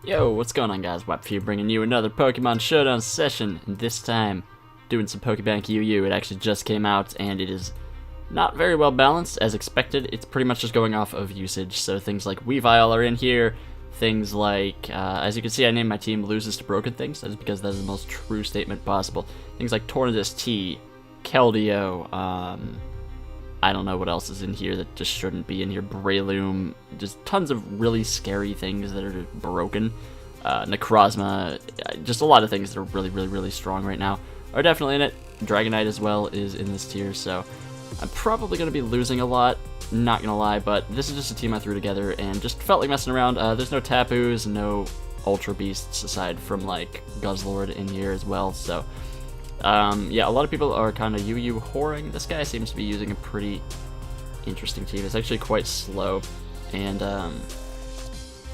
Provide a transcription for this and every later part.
Yo, what's going on guys? Wap here bringing you another Pokemon Showdown session, and this time doing some Pokebank UU. It actually just came out and it is not very well balanced as expected. It's pretty much just going off of usage, so things like Weavile are in here, things like, as you can see I named my team Loses to Broken Things. That is because that is the most true statement possible. Things like Tornadus T, Keldeo, I don't know what else is in here that just shouldn't be in here. Breloom, just tons of really scary things that are broken. Necrozma, just a lot of things that are really strong right now are definitely in it. Dragonite as well is in this tier, so I'm probably going to be losing a lot, not going to lie, but this is just a team I threw together and just felt like messing around. There's no Tapus, no Ultra Beasts aside from like Guzzlord in here as well, so yeah, a lot of people are kind of UU whoring. This guy seems to be using a pretty interesting team. It's actually quite slow, and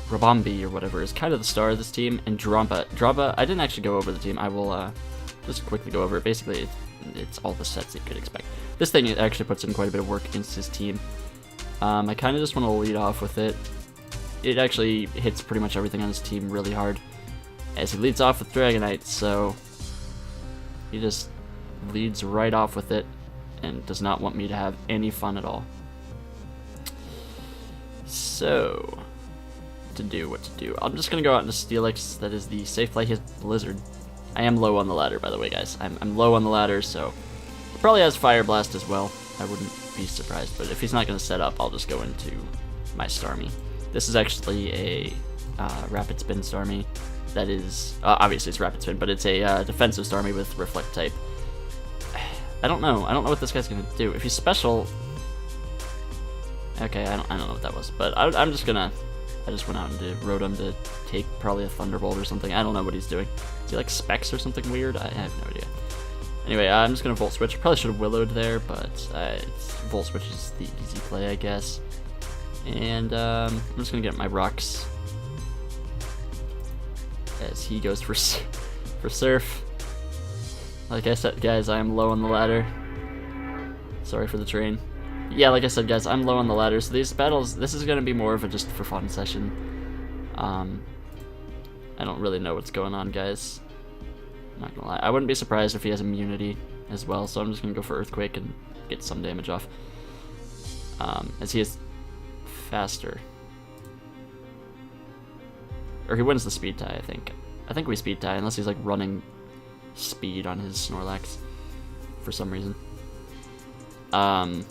Rabombi or whatever is kind of the star of this team, and Drampa, I didn't actually go over the team. I will just quickly go over it. Basically, it's all the sets that you could expect. This thing actually puts in quite a bit of work into his team. I kind of just want to lead off with it. It actually hits pretty much everything on his team really hard, as he leads off with Dragonite, so he just leads right off with it and does not want me to have any fun at all. So, what to do? I'm just going to go out into Steelix. That is the safe play. He has Blizzard. I am low on the ladder, by the way, guys. I'm low on the ladder, so he probably has Fire Blast as well. I wouldn't be surprised, but if he's not going to set up, I'll just go into my Starmie. This is actually a Rapid Spin Starmie. That is, obviously it's Rapid Spin, but it's a defensive Starmie with Reflect type. I don't know what this guy's gonna do. If he's special, okay, I don't know what that was, but I just went out and rode him to take probably a Thunderbolt or something. I don't know what he's doing. Is he like Specs or something weird? I have no idea. Anyway, I'm just gonna Volt Switch. I probably should have Willowed there, but Volt Switch is the easy play, I guess. And I'm just gonna get my rocks as he goes for Surf. Like I said, guys, I am low on the ladder. Sorry for the train. Yeah, like I said, guys, I'm low on the ladder, so these battles, this is going to be more of a just for fun session. I don't really know what's going on, guys. I'm not gonna lie. I wouldn't be surprised if he has immunity as well, so I'm just going to go for Earthquake and get some damage off. As he is faster. Or he wins the speed tie, I think. I think we speed tie, unless he's like running speed on his Snorlax for some reason. So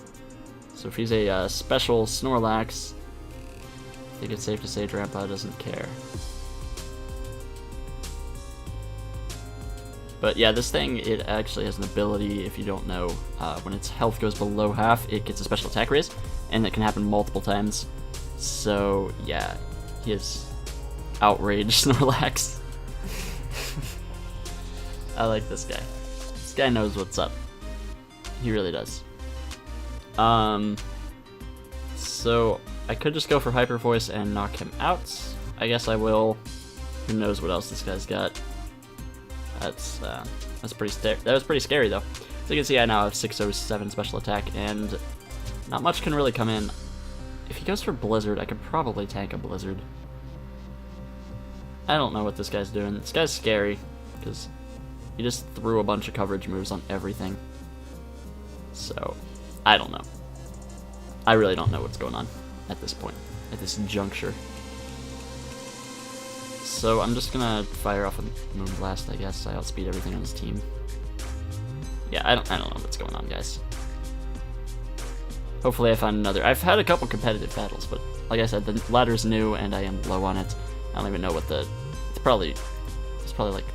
if he's a special Snorlax, I think it's safe to say Drampa doesn't care. But yeah, this thing, it actually has an ability, if you don't know, when its health goes below half, it gets a special attack raise, and that can happen multiple times. So yeah, he is outraged Snorlax. I like this guy. This guy knows what's up. He really does. So I could just go for Hyper Voice and knock him out. I guess I will. Who knows what else this guy's got? That was pretty scary though. So you can see I now have 607 special attack, and not much can really come in. If he goes for Blizzard, I could probably tank a Blizzard. I don't know what this guy's doing. This guy's scary, because he just threw a bunch of coverage moves on everything. So, I don't know. I really don't know what's going on at this point, at this juncture. So I'm just gonna fire off a Moonblast, I guess. I outspeed everything on his team. Yeah, I don't know what's going on, guys. Hopefully I find another. I've had a couple competitive battles, but like I said, the ladder's new and I am low on it. I don't even know what it's probably like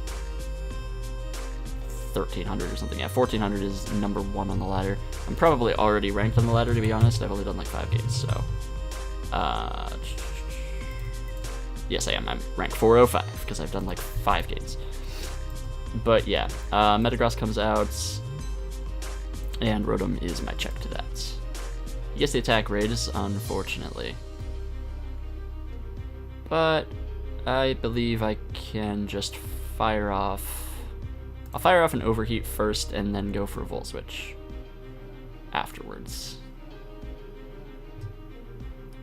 1300 or something. Yeah, 1400 is number 1 on the ladder. I'm probably already ranked on the ladder, to be honest. I've only done like 5 games, so yes, I am. I'm rank 405 because I've done like 5 games. But yeah, Metagross comes out, and Rotom is my check to that. He gets the attack raise, unfortunately, but I believe I can just fire off. I'll fire off an Overheat first and then go for a Volt Switch afterwards.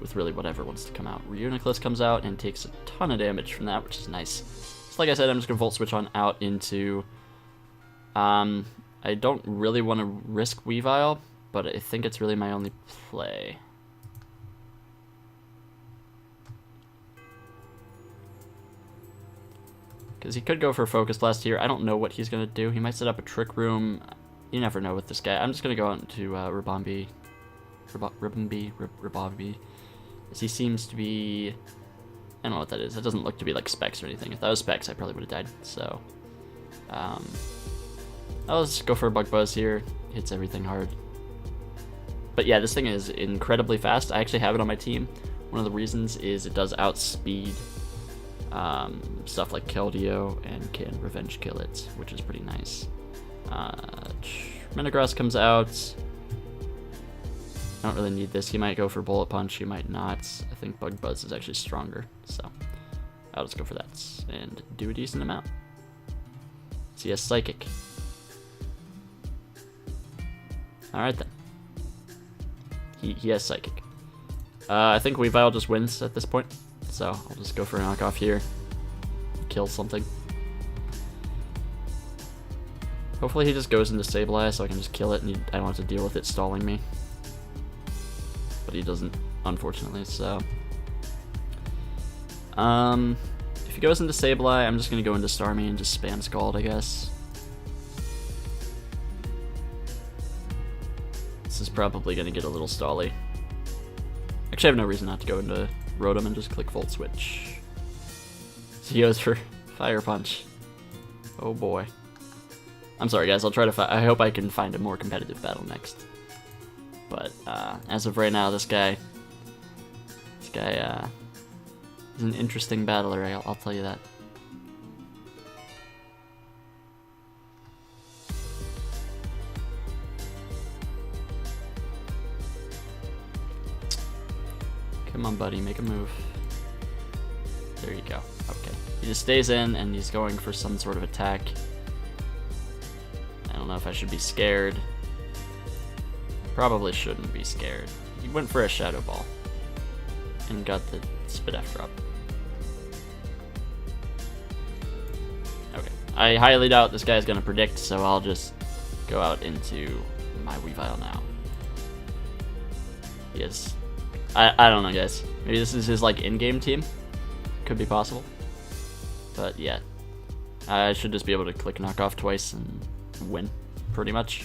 with really whatever wants to come out. Reuniclus comes out and takes a ton of damage from that, which is nice. So like I said, I'm just going to Volt Switch on out into... I don't really want to risk Weavile, but I think it's really my only play. Because he could go for a Focus Blast here. I don't know what he's going to do. He might set up a Trick Room. You never know with this guy. I'm just going to go out into Ribombee. As he seems to be... I don't know what that is. It doesn't look to be like Specs or anything. If that was Specs, I probably would have died. So, I'll just go for a Bug Buzz here. Hits everything hard. But yeah, this thing is incredibly fast. I actually have it on my team. One of the reasons is it does outspeed stuff like Keldeo and can Revenge Kill it, which is pretty nice. Metagross comes out. I don't really need this. He might go for Bullet Punch, he might not. I think Bug Buzz is actually stronger, so I'll just go for that and do a decent amount. So he has Psychic. Alright then. He has Psychic. I think Weavile just wins at this point, so I'll just go for a knockoff here. Kill something. Hopefully he just goes into Sableye so I can just kill it and I don't have to deal with it stalling me. But he doesn't, unfortunately, so... if he goes into Sableye, I'm just going to go into Starmie and just spam Scald, I guess. This is probably going to get a little stally. Actually, I have no reason not to go into Rotom and just click Volt Switch. So he goes for Fire Punch. Oh boy. I'm sorry guys, I'll try to I hope I can find a more competitive battle next. But as of right now, this guy is an interesting battler, I'll tell you that. Come on, buddy, make a move. There you go. Okay. He just stays in, and he's going for some sort of attack. I don't know if I should be scared. Probably shouldn't be scared. He went for a Shadow Ball. And got the Spit F drop. Okay. I highly doubt this guy's gonna predict, so I'll just go out into my Weavile now. Yes. I don't know, guys. Maybe this is his, like, in-game team. Could be possible. But, yeah. I should just be able to click knockoff twice and win, pretty much.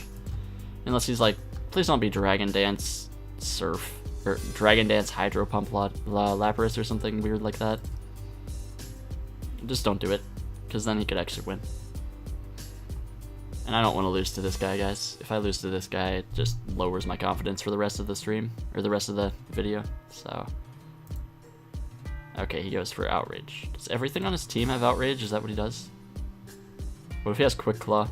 Unless he's like, please don't be Dragon Dance Surf, or Dragon Dance Hydro Pump Lapras or something weird like that. Just don't do it, because then he could actually win. And I don't want to lose to this guy, guys. If I lose to this guy, it just lowers my confidence for the rest of the stream, or the rest of the video, so... Okay, he goes for Outrage. Does everything on his team have Outrage? Is that what he does? What if he has Quick Claw?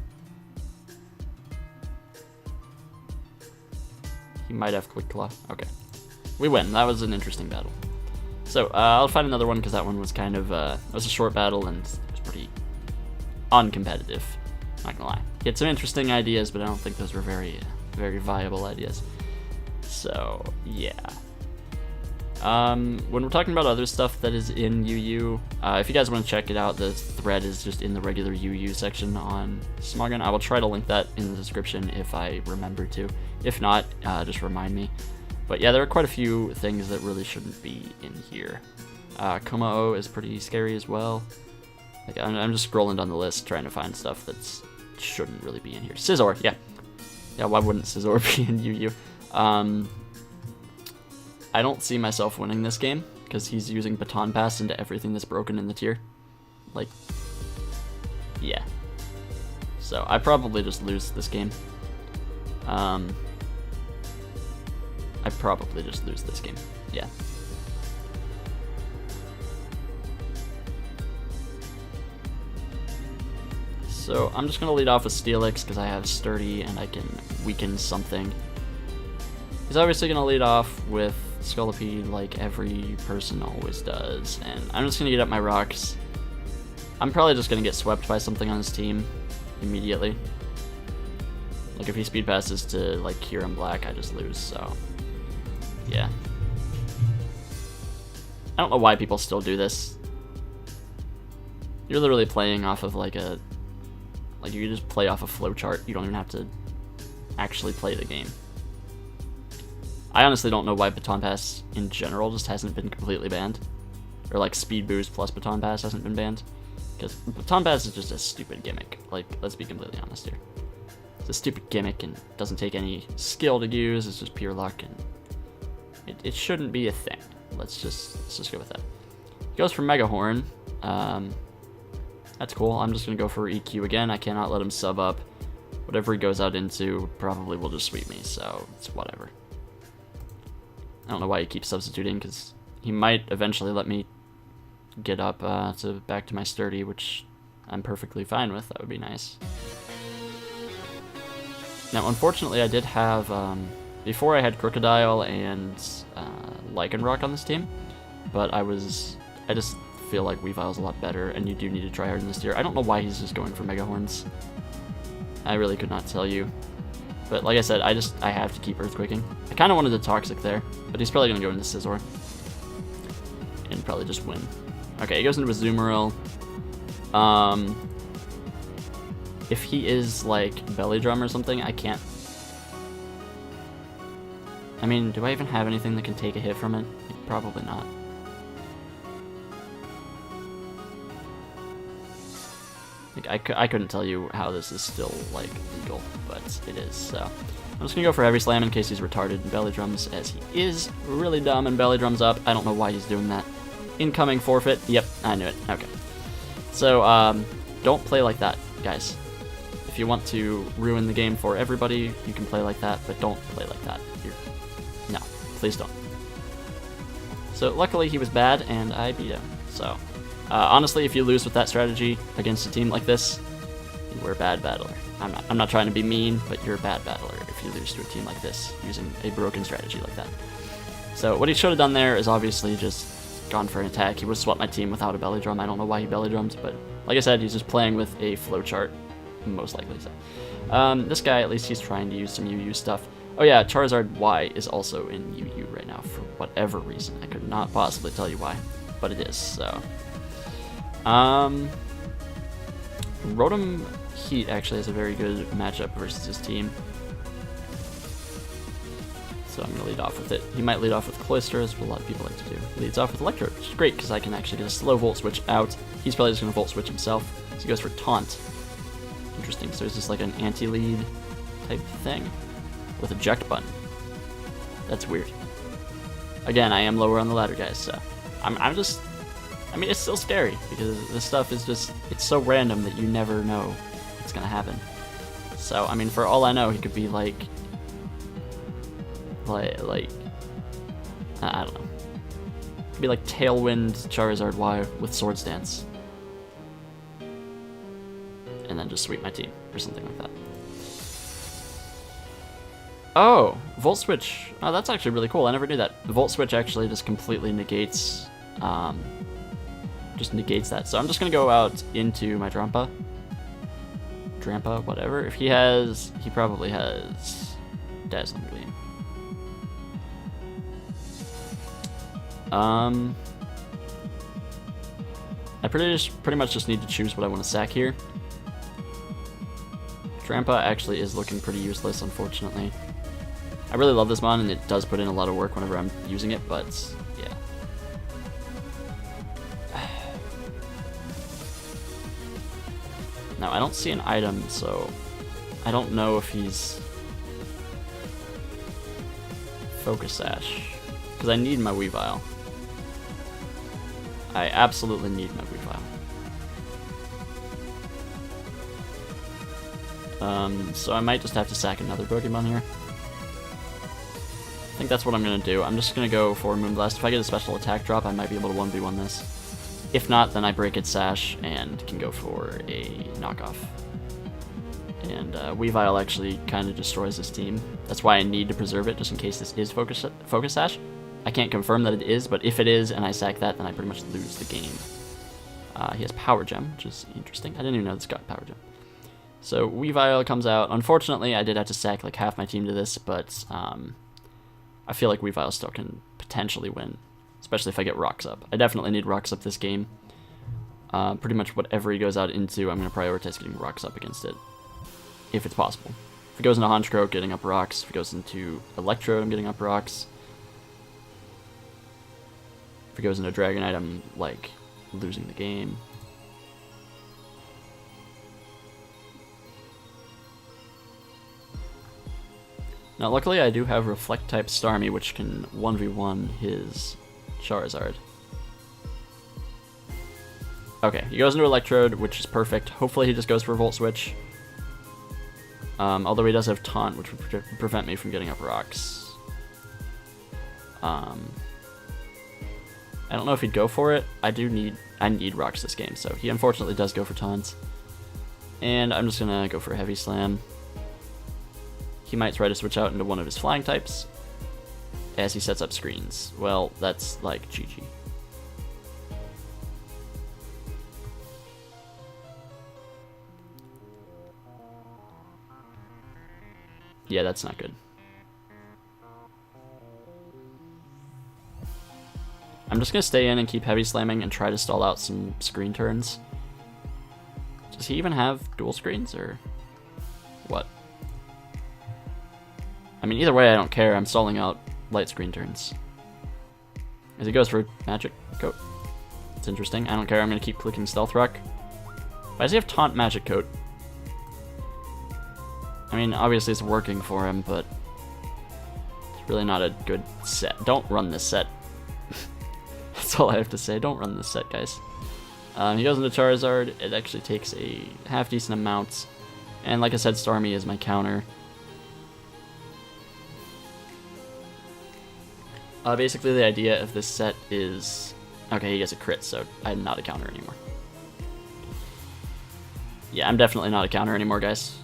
He might have Quick Claw. Okay. We win. That was an interesting battle. So, I'll find another one, because that one was kind of, it was a short battle, and it was pretty uncompetitive. Not gonna lie. He had some interesting ideas, but I don't think those were very, very viable ideas. So, yeah. When we're talking about other stuff that is in UU, if you guys want to check it out, the thread is just in the regular UU section on Smogon. I will try to link that in the description if I remember to. If not, just remind me. But yeah, there are quite a few things that really shouldn't be in here. Komao is pretty scary as well. Like, I'm just scrolling down the list trying to find stuff that shouldn't really be in here. Scizor, yeah. Yeah, why wouldn't Scizor be in UU? I don't see myself winning this game, because he's using Baton Pass into everything that's broken in the tier. Like, yeah. So, I probably just lose this game. I probably just lose this game, yeah. So, I'm just going to lead off with Steelix, because I have Sturdy, and I can weaken something. He's obviously going to lead off with Scolipede like every person always does, and I'm just going to get up my rocks. I'm probably just going to get swept by something on his team immediately. Like, if he speed passes to, like, Kyurem Black, I just lose, so, yeah. I don't know why people still do this. You're literally playing off of like a... Like, you just play off a flowchart. You don't even have to actually play the game. I honestly don't know why Baton Pass in general just hasn't been completely banned. Or like Speed Boost plus Baton Pass hasn't been banned. Because Baton Pass is just a stupid gimmick. Like, let's be completely honest here. It's a stupid gimmick and doesn't take any skill to use. It's just pure luck, and it shouldn't be a thing. Let's just go with that. He goes for Mega Horn. That's cool. I'm just gonna go for EQ again. I cannot let him sub up. Whatever he goes out into probably will just sweep me, so it's whatever. I don't know why he keeps substituting, because he might eventually let me get up back to my sturdy, which I'm perfectly fine with. That would be nice. Now, unfortunately, I did have, before I had Crocodile and Lycanroc on this team, but I just feel like Weavile's a lot better, and you do need to try hard in this tier. I don't know why he's just going for Mega Horns. I really could not tell you. But like I said, I have to keep Earthquaking. I kind of wanted the Toxic there, but he's probably going to go into Scizor. And probably just win. Okay, he goes into a Azumarill. If he is like Belly Drum or something, I can't... I mean, do I even have anything that can take a hit from it? Probably not. Like, I couldn't tell you how this is still, like, legal, but it is, so... I'm just gonna go for Heavy Slam in case he's retarded in Belly Drums, as he is really dumb and Belly Drums up. I don't know why he's doing that. Incoming forfeit. Yep, I knew it. Okay. So, don't play like that, guys. If you want to ruin the game for everybody, you can play like that, but don't play like that. No, please don't. So, luckily he was bad, and I beat him, so... honestly, if you lose with that strategy against a team like this, you were a bad battler. I'm not trying to be mean, but you're a bad battler if you lose to a team like this using a broken strategy like that. So what he should have done there is obviously just gone for an attack. He would have swept my team without a Belly Drum. I don't know why he Belly Drums, but like I said, he's just playing with a flowchart, most likely. So this guy, at least he's trying to use some UU stuff. Oh yeah, Charizard Y is also in UU right now for whatever reason. I could not possibly tell you why, but it is, so... Rotom Heat actually has a very good matchup versus his team. So I'm going to lead off with it. He might lead off with Cloyster, as a lot of people like to do. Leads off with Electrode, which is great, because I can actually get a slow Volt Switch out. He's probably just going to Volt Switch himself. So he goes for Taunt. Interesting, so it's just like an anti-lead type thing with eject button. That's weird. Again, I am lower on the ladder, guys, so I'm just... I mean, it's still scary, because this stuff is just, it's so random that you never know what's gonna happen. So, I mean, for all I know, he could be like, I don't know. It could be like Tailwind Charizard Y with Swords Dance. And then just sweep my team, or something like that. Oh, Volt Switch. Oh, that's actually really cool. I never knew that. The Volt Switch actually just completely negates, that. So I'm just gonna go out into my Drampa, whatever. If he probably has Dazzling Gleam. I pretty much just need to choose what I want to sack here. Drampa actually is looking pretty useless, unfortunately. I really love this mon, and it does put in a lot of work whenever I'm using it, but yeah. Now, I don't see an item, so I don't know if he's Focus Sash, because I need my Weavile. I absolutely need my Weavile. So I might just have to sack another Pokemon here. I think that's what I'm going to do. I'm just going to go for Moonblast. If I get a special attack drop, I might be able to 1v1 this. If not, then I break its Sash and can go for a knockoff. And Weavile actually kind of destroys this team. That's why I need to preserve it, just in case this is Focus Sash. I can't confirm that it is, but if it is and I sack that, then I pretty much lose the game. He has Power Gem, which is interesting. I didn't even know this got Power Gem. So Weavile comes out. Unfortunately, I did have to sack like half my team to this, but I feel like Weavile still can potentially win. especially if I get rocks up. I definitely need rocks up this game. Pretty much whatever he goes out into, I'm going to prioritize getting rocks up against it, if it's possible. If it goes into Honchkrow, getting up rocks. If it goes into Electrode, I'm getting up rocks. If it goes into Dragonite, I'm, like, losing the game. Now, luckily, I do have Reflect-type Starmie, which can 1v1 his Charizard. Okay, he goes into Electrode, which is perfect. Hopefully he just goes for a Volt Switch. Although he does have Taunt, which would prevent me from getting up rocks. I don't know if he'd go for it. I need rocks this game, so he unfortunately does go for Taunts. And I'm just gonna go for a Heavy Slam. He might try to switch out into one of his flying types as he sets up screens. Well, that's like GG. Yeah, that's not good. I'm just going to stay in and keep heavy slamming and try to stall out some screen turns. Does he even have dual screens or what? I mean, either way, I don't care. I'm stalling out light screen turns. As he goes for Magic Coat. It's interesting. I don't care. I'm going to keep clicking Stealth Rock. Why does he have Taunt Magic Coat? I mean, obviously it's working for him, but it's really not a good set. Don't run this set. That's all I have to say. Don't run this set, guys. He goes into Charizard. It actually takes a half-decent amount. And like I said, Starmie is my counter. Basically, the idea of this set is... Okay, he gets a crit, so I'm not a counter anymore. Yeah, I'm definitely not a counter anymore, guys.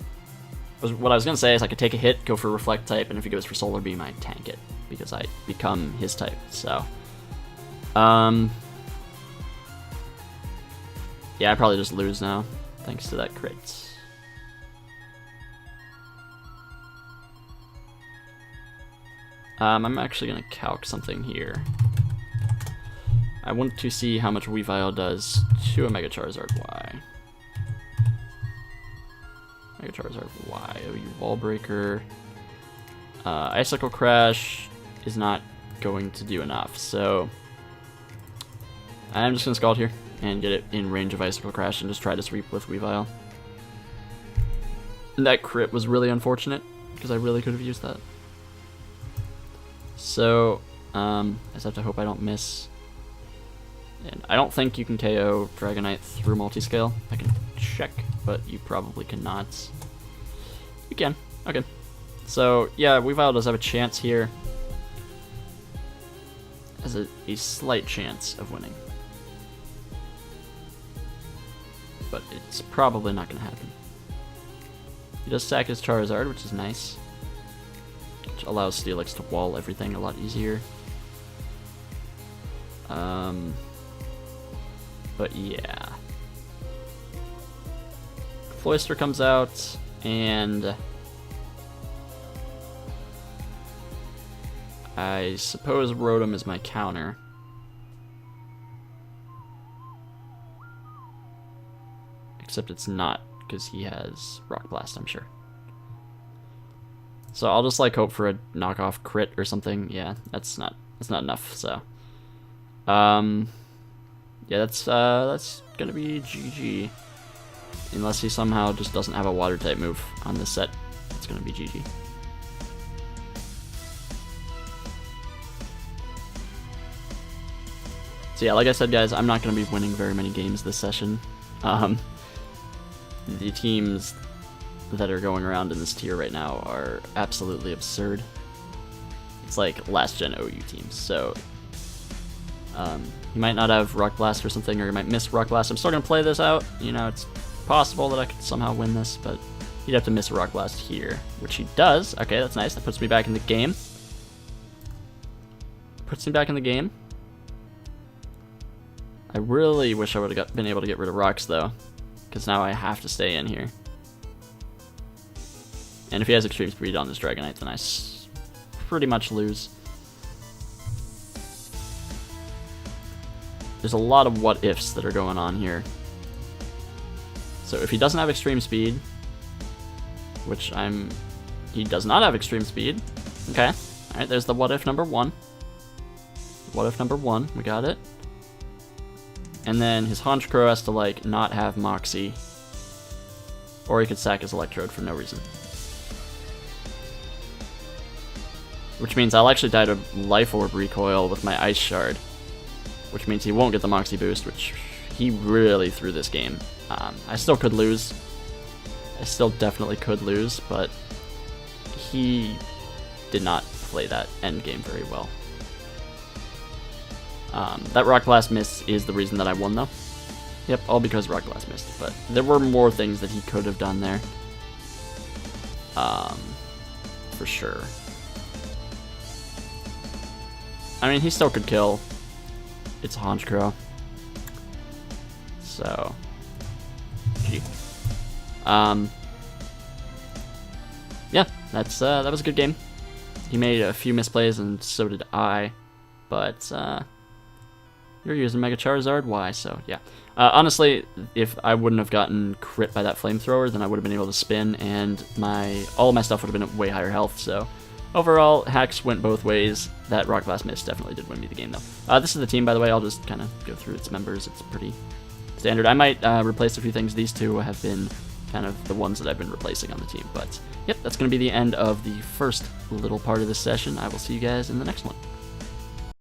What I was going to say is I could take a hit, go for Reflect type, and if he goes for Solar Beam, I tank it. Because I become his type, so... Yeah, I probably just lose now, thanks to that crit. I'm actually going to calc something here. I want to see how much Weavile does to a Mega Charizard Y. Mega Charizard Y. Oh, you Wall Breaker. Icicle Crash is not going to do enough, so I'm just going to Scald here and get it in range of Icicle Crash and just try to sweep with Weavile. And that crit was really unfortunate, because I really could have used that. So, I just have to hope I don't miss. And I don't think you can KO Dragonite through Multiscale. I can check, but you probably cannot. You can. Okay. So, yeah, Weavile does have a chance here. Has a slight chance of winning. But it's probably not going to happen. He does sack his Charizard, which is nice. Which allows Steelix to wall everything a lot easier. But yeah. Cloyster comes out, and I suppose Rotom is my counter. Except it's not, because he has Rock Blast, I'm sure. So I'll just like hope for a knockoff crit or something. Yeah, that's not enough. So, yeah, that's gonna be GG. Unless he somehow just doesn't have a water type move on this set, it's gonna be GG. So yeah, like I said, guys, I'm not gonna be winning very many games this session. The teams that are going around in this tier right now are absolutely absurd. It's like last gen OU teams, so you might not have Rock Blast or something, or you might miss Rock Blast. I'm still gonna play this out. You know, it's possible that I could somehow win this, but you'd have to miss a Rock Blast here, which he does. Okay, that's nice. That puts me back in the game. Puts me back in the game. I really wish I would have been able to get rid of rocks though, because now I have to stay in here. And if he has Extreme Speed on this Dragonite, then I pretty much lose. there's a lot of what-ifs that are going on here. So if he doesn't have extreme speed, which he does not have extreme speed. Okay, alright, there's the what-if number 1. What-if number 1, we got it. And then his Honchkrow has to, like, not have Moxie. Or he could sack his Electrode for no reason. Which means I'll actually die to Life Orb Recoil with my Ice Shard. Which means he won't get the Moxie boost, which he really threw this game. I still could lose. I still definitely could lose, but he did not play that end game very well. That Rock Blast miss is the reason that I won, though. Yep, all because Rock Blast missed. But there were more things that he could have done there. For sure. I mean, he still could kill. It's a Honchkrow. So. Gee. Yeah, that was a good game. He made a few misplays, and so did I. But, you're using Mega Charizard, why? So, yeah. Honestly, if I wouldn't have gotten crit by that Flamethrower, then I would have been able to spin, and all of my stuff would have been at way higher health, so... Overall, hacks went both ways. That Rock Blast miss definitely did win me the game, though. This is the team, by the way. I'll just kind of go through its members. It's pretty standard. I might replace a few things. These two have been kind of the ones that I've been replacing on the team. But, yep, that's going to be the end of the first little part of this session. I will see you guys in the next one.